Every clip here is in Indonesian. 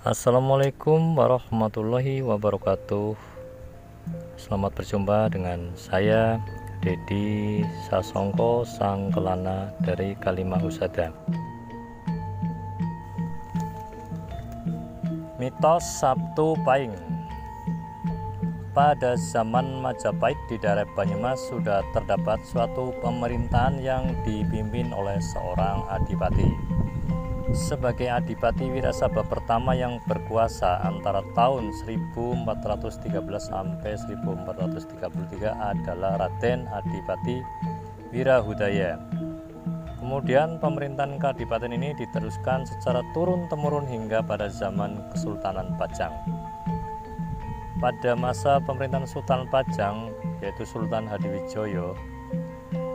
Assalamualaikum warahmatullahi wabarakatuh. Selamat berjumpa dengan saya Dedi Sasongko Sang Kelana dari Kalimah Husada. Mitos Sabtu Pahing. Pada zaman Majapahit di daerah Banyumas sudah terdapat suatu pemerintahan yang dipimpin oleh seorang adipati. Sebagai adipati Wirasaba pertama yang berkuasa antara tahun 1413 sampai 1433 adalah Raden Adipati Wirahudaya. Kemudian pemerintahan keadipatian ini diteruskan secara turun-temurun hingga pada zaman Kesultanan Pajang. Pada masa pemerintahan Sultan Pajang, yaitu Sultan Hadiwijoyo,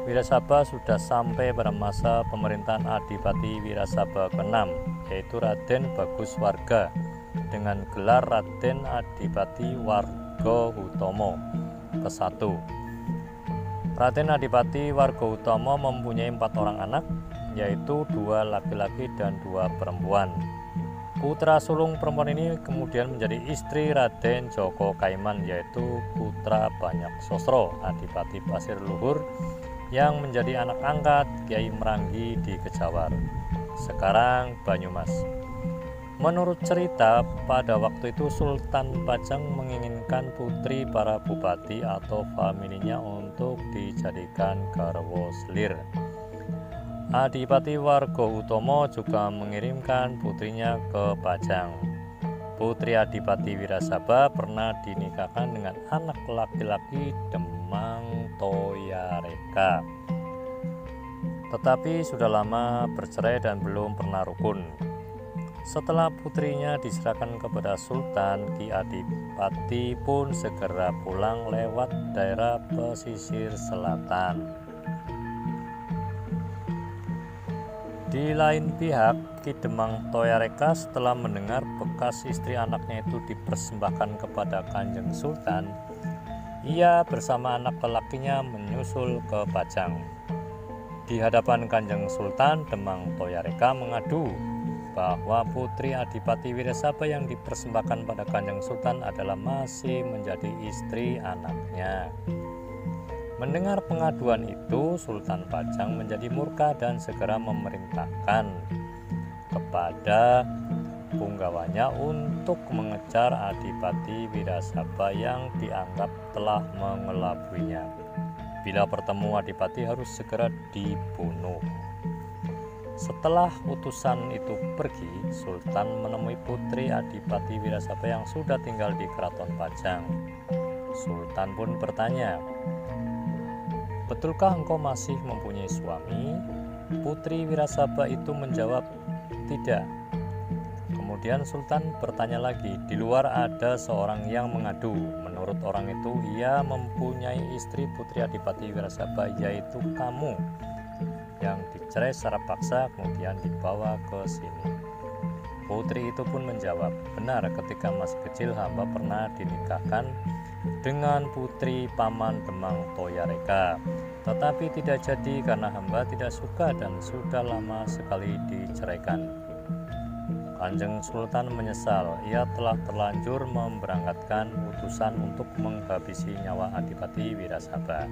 Wirasaba sudah sampai pada masa pemerintahan Adipati Wirasaba ke-6, yaitu Raden Baguswarga dengan gelar Raden Adipati Warga-Utomo ke-1. Raden Adipati Warga-Utomo mempunyai 4 orang anak, yaitu 2 laki-laki dan 2 perempuan. Putra sulung perempuan ini kemudian menjadi istri Raden Joko Kaiman, yaitu putra Banyak Sosro Adipati Pasir Luhur yang menjadi anak angkat Kiai Meranggi di Kejawar, sekarang Banyumas. Menurut cerita, pada waktu itu Sultan Pajang menginginkan putri para bupati atau familinya untuk dijadikan garwa selir. Adipati Warga-Utomo juga mengirimkan putrinya ke Pajang. Putri Adipati Wirasaba pernah dinikahkan dengan anak laki-laki Demang Toyareka, tetapi sudah lama bercerai dan belum pernah rukun. Setelah putrinya diserahkan kepada Sultan, Ki Adipati pun segera pulang lewat daerah pesisir selatan. Di lain pihak, Ki Demang Toyareka setelah mendengar bekas istri anaknya itu dipersembahkan kepada Kanjeng Sultan, ia bersama anak lelakinya menyusul ke Pajang. Di hadapan Kanjeng Sultan, Demang Toyareka mengadu bahwa putri Adipati Wirasaba yang dipersembahkan pada Kanjeng Sultan adalah masih menjadi istri anaknya. Mendengar pengaduan itu, Sultan Pajang menjadi murka dan segera memerintahkan kepada punggawanya untuk mengejar Adipati Wirasaba yang dianggap telah mengelabuinya. Bila bertemu Adipati harus segera dibunuh. Setelah utusan itu pergi, Sultan menemui putri Adipati Wirasaba yang sudah tinggal di Keraton Pajang. Sultan pun bertanya, "Betulkah engkau masih mempunyai suami?" Putri Wirasaba itu menjawab, "Tidak." Kemudian Sultan bertanya lagi, "Di luar ada seorang yang mengadu. Menurut orang itu, ia mempunyai istri putri Adipati Wirasaba, yaitu kamu, yang dicerai secara paksa kemudian dibawa ke sini." Putri itu pun menjawab, "Benar, ketika masih kecil hamba pernah dinikahkan dengan putri Paman Demang Toyareka, tetapi tidak jadi karena hamba tidak suka dan sudah lama sekali diceraikan." Kanjeng Sultan menyesal, ia telah terlanjur memberangkatkan utusan untuk menghabisi nyawa Adipati Wirasaba.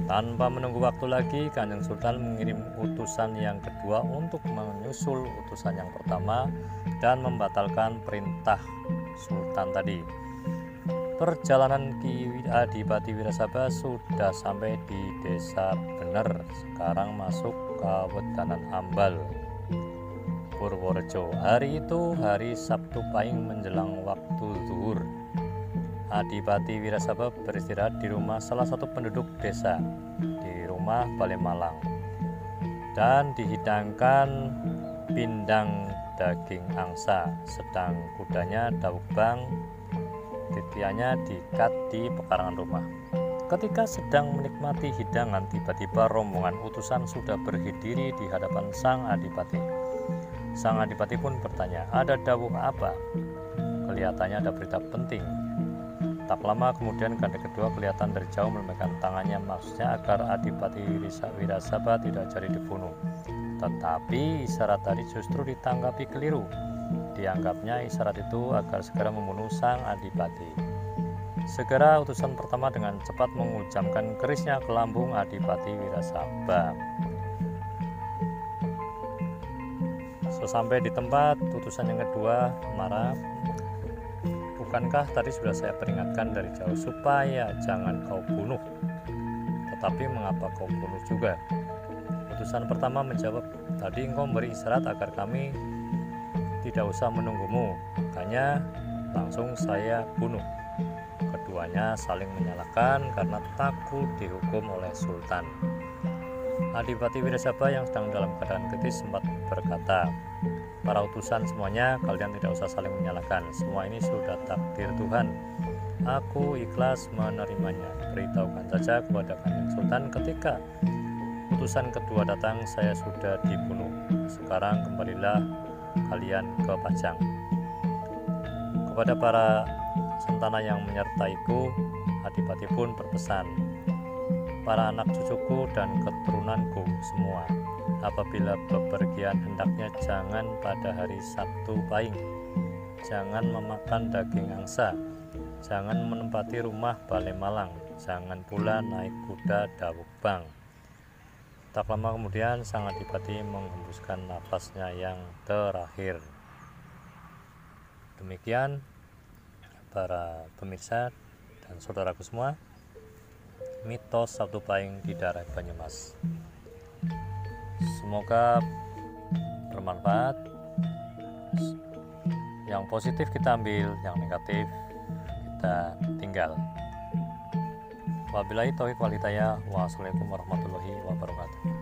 Tanpa menunggu waktu lagi, Kanjeng Sultan mengirim utusan yang kedua untuk menyusul utusan yang pertama dan membatalkan perintah Sultan tadi. Perjalanan Ki Adipati Wirasaba sudah sampai di Desa Bener, sekarang masuk Kawedanan Ambal, Purworejo. Hari itu hari Sabtu Pahing menjelang waktu zuhur. Adipati Wirasaba beristirahat di rumah salah satu penduduk desa, di rumah Balai Malang, dan dihidangkan pindang daging angsa, sedang kudanya Daubang titiannya diikat di pekarangan rumah. Ketika sedang menikmati hidangan, tiba-tiba rombongan utusan sudah berdiri di hadapan Sang Adipati. Sang Adipati pun bertanya, "Ada dawuh apa?" Kelihatannya ada berita penting. Tak lama kemudian ganda kedua kelihatan dari jauh melambaikan tangannya, maksudnya agar Adipati Wirasaba tidak jadi dibunuh. Tetapi isyarat tadi justru ditanggapi keliru. Dianggapnya isyarat itu agar segera membunuh sang adipati. Segera utusan pertama dengan cepat menghujamkan kerisnya ke lambung Adipati Wirasaba. Sesampai di tempat, utusan yang kedua marah. Bukankah tadi sudah saya peringatkan dari jauh supaya jangan kau bunuh? Tetapi mengapa kau bunuh juga? Utusan pertama menjawab, tadi engkau memberi isyarat agar kami tidak usah menunggumu, makanya langsung saya bunuh. Keduanya saling menyalahkan karena takut dihukum oleh Sultan. Adipati Wirasaba yang sedang dalam keadaan kritis sempat berkata, para utusan semuanya, kalian tidak usah saling menyalahkan. Semua ini sudah takdir Tuhan. Aku ikhlas menerimanya. Beritahukan saja kepada Kanjeng Sultan ketika utusan kedua datang, saya sudah dibunuh. Sekarang kembalilah kalian ke Pajang. Kepada para santana yang menyertaiku, Adipati pun berpesan, para anak cucuku dan keturunanku semua, apabila bepergian hendaknya jangan pada hari Sabtu Pahing, jangan memakan daging angsa, jangan menempati rumah Balai Malang, jangan pula naik kuda Dawugbang. Tak lama kemudian sang Adipati menghembuskan napasnya yang terakhir. Demikian para pemirsa dan saudaraku semua, mitos Sabtu Pahing di daerah Banyumas. Semoga bermanfaat. Yang positif kita ambil, yang negatif kita tinggal. Wabillahi taufiq wal hidayah. Wassalamualaikum warahmatullahi wabarakatuh.